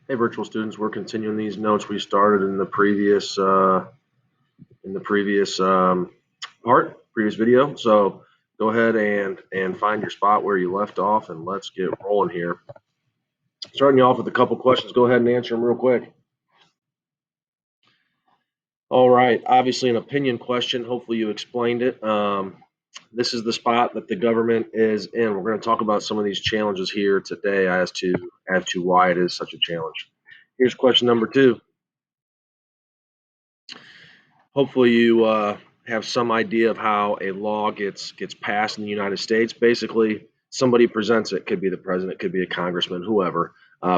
Hey, virtual students, we're continuing these notes we started in the previous video. So go ahead and find your spot where you left off, and let's get rolling here. Starting you off with a couple questions. Go ahead and answer them real quick. All right. Obviously, an opinion question. Hopefully, you explained it. This is the spot that the government is in. We're going to talk about some of these challenges here today as to why it is such a challenge. Here's question number two. Hopefully you have some idea of how a law gets passed in the United States. Basically, somebody presents it, could be the president, could be a congressman, whoever,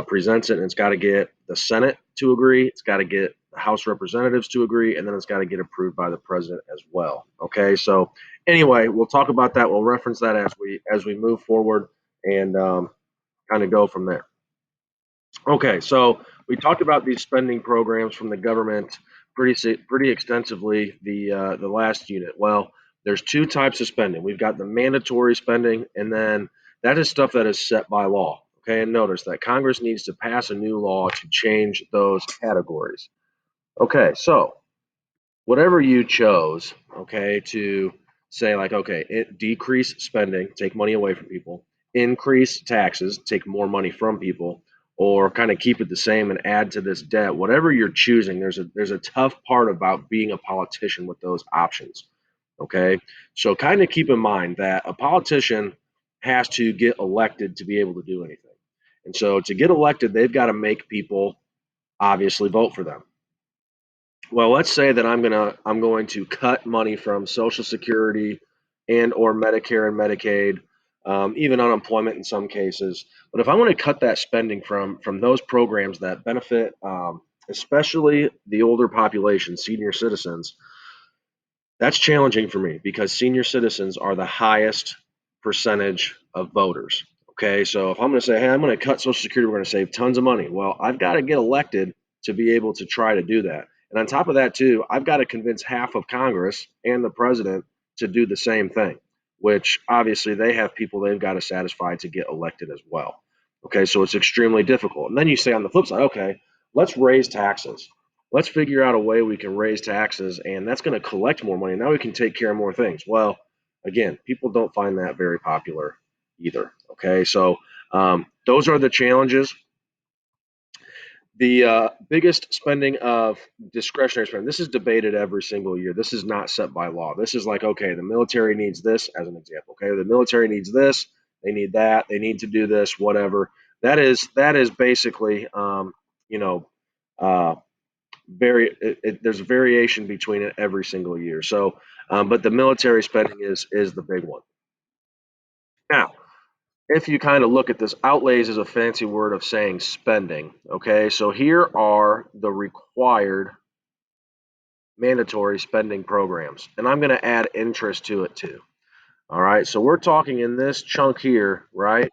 presents it, and it's got to get the Senate to agree, it's got to get the House of Representatives to agree, and then it's got to get approved by the president as well. Okay, so anyway, we'll talk about that. We'll reference that as we move forward and kind of go from there. Okay, so we talked about these spending programs from the government pretty extensively the last unit. Well, there's two types of spending. We've got the mandatory spending, and then that is stuff that is set by law. Okay, and notice that Congress needs to pass a new law to change those categories. Okay, so whatever you chose, okay, to say like, okay, decrease spending, take money away from people, increase taxes, take more money from people, or kind of keep it the same and add to this debt. Whatever you're choosing, there's a tough part about being a politician with those options. Okay, so kind of keep in mind that a politician has to get elected to be able to do anything, and so to get elected, they've got to make people obviously vote for them. Well, let's say that I'm going to cut money from Social Security and or Medicare and Medicaid, even unemployment in some cases. But if I want to cut that spending from those programs that benefit, especially the older population, senior citizens, that's challenging for me because senior citizens are the highest percentage of voters. Okay, so if I'm going to say, hey, I'm going to cut Social Security, we're going to save tons of money. Well, I've got to get elected to be able to try to do that. And on top of that, too, I've got to convince half of Congress and the president to do the same thing, which obviously they have people they've got to satisfy to get elected as well. Okay, so it's extremely difficult. And then you say on the flip side, okay, let's raise taxes. Let's figure out a way we can raise taxes, and that's going to collect more money. Now we can take care of more things. Well, again, people don't find that very popular either. Okay, so those are the challenges. The biggest spending of discretionary spending. This is debated every single year. This is not set by law. This is like, okay, the military needs this as an example. Okay, the military needs this. They need that. They need to do this. Whatever. That is basically, you know, uh, there's a variation between it every single year. So, but the military spending is the big one. Now, if you kind of look at this, outlays is a fancy word of saying spending. Okay, so here are the required mandatory spending programs, and I'm going to add interest to it too. All right, so we're talking in this chunk here, right?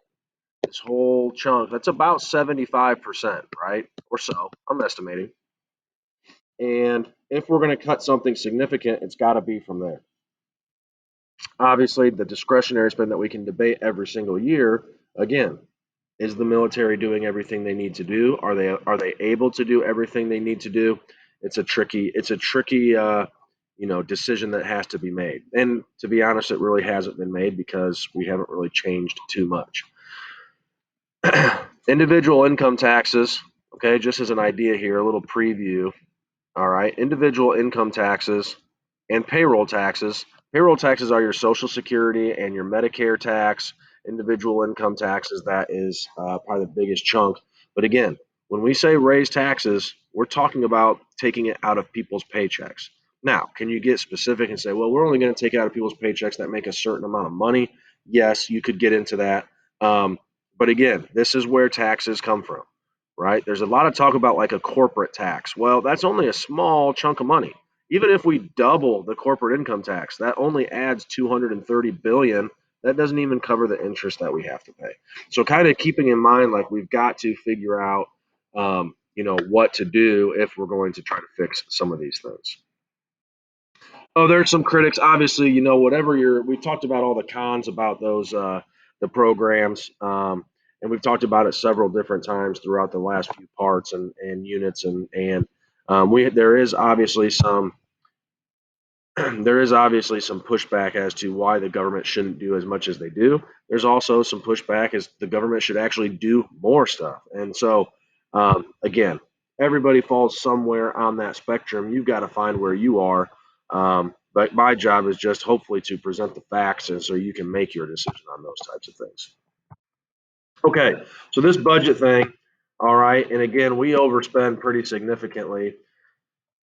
This whole chunk, that's about 75%, right? Or so, I'm estimating. And if we're going to cut something significant, it's got to be from there. Obviously, the discretionary spend that we can debate every single year, again, is the military doing everything they need to do? Are they able to do everything they need to do? It's a tricky decision that has to be made. And to be honest, it really hasn't been made because we haven't really changed too much. Individual income taxes, okay, just as an idea here, a little preview. All right, individual income taxes and payroll taxes. Payroll taxes are your Social Security and your Medicare tax. Individual income taxes, that is probably the biggest chunk. But again, when we say raise taxes, we're talking about taking it out of people's paychecks. Now, can you get specific and say, well, we're only going to take it out of people's paychecks that make a certain amount of money? Yes, you could get into that. But again, this is where taxes come from, right? There's a lot of talk about like a corporate tax. Well, that's only a small chunk of money. Even if we double the corporate income tax, that only adds 230 billion. That doesn't even cover the interest that we have to pay. So kind of keeping in mind, like we've got to figure out, what to do if we're going to try to fix some of these things. Oh, there's some critics. Obviously, whatever we talked about all the cons about those the programs, and we've talked about it several different times throughout the last few parts and units, and we there is obviously some there is obviously some pushback as to why the government shouldn't do as much as they do. There's also some pushback as the government should actually do more stuff. And so, again, everybody falls somewhere on that spectrum. You've got to find where you are. But my job is just hopefully to present the facts, and so you can make your decision on those types of things. Okay, so this budget thing, all right, and again, we overspend pretty significantly.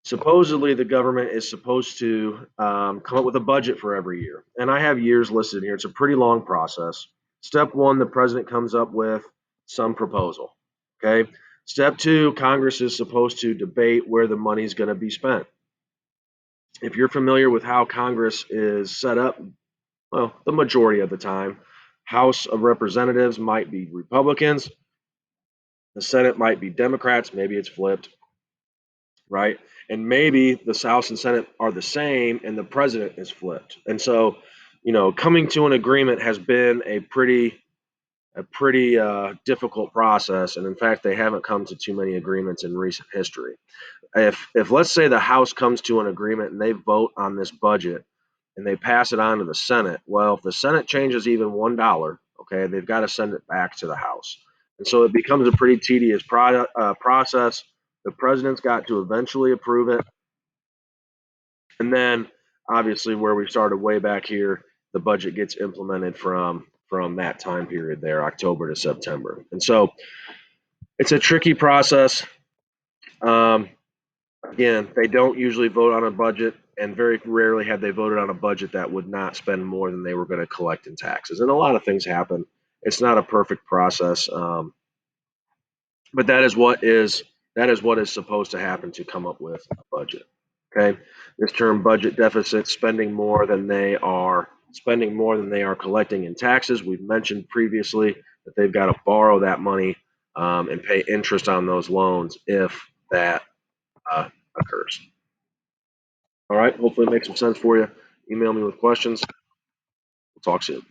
Supposedly the government is supposed to come up with a budget for every year. And I have years listed here. It's a pretty long process. Step one, the president comes up with some proposal. Okay. Step two, Congress is supposed to debate where the money is going to be spent. If you're familiar with how Congress is set up, well, the majority of the time, House of Representatives might be Republicans, the Senate might be Democrats, maybe it's flipped, right? And maybe the House and Senate are the same and the president is flipped. And so, coming to an agreement has been a pretty difficult process. And in fact, they haven't come to too many agreements in recent history. If let's say the House comes to an agreement and they vote on this budget and they pass it on to the Senate, well, if the Senate changes even $1, okay, they've got to send it back to the House. And so it becomes a pretty tedious process. The president's got to eventually approve it. And then obviously where we started way back here, the budget gets implemented from that time period there, October to September. And so it's a tricky process. Um, Again, they don't usually vote on a budget, and very rarely have they voted on a budget that would not spend more than they were going to collect in taxes. And a lot of things happen. It's not a perfect process, but that is what is supposed to happen to come up with a budget. Okay, this term budget deficit, spending more than they are collecting in taxes. We've mentioned previously that they've got to borrow that money and pay interest on those loans if that uh, occurs. All right, hopefully it makes some sense for you. Email me with questions. We'll talk soon.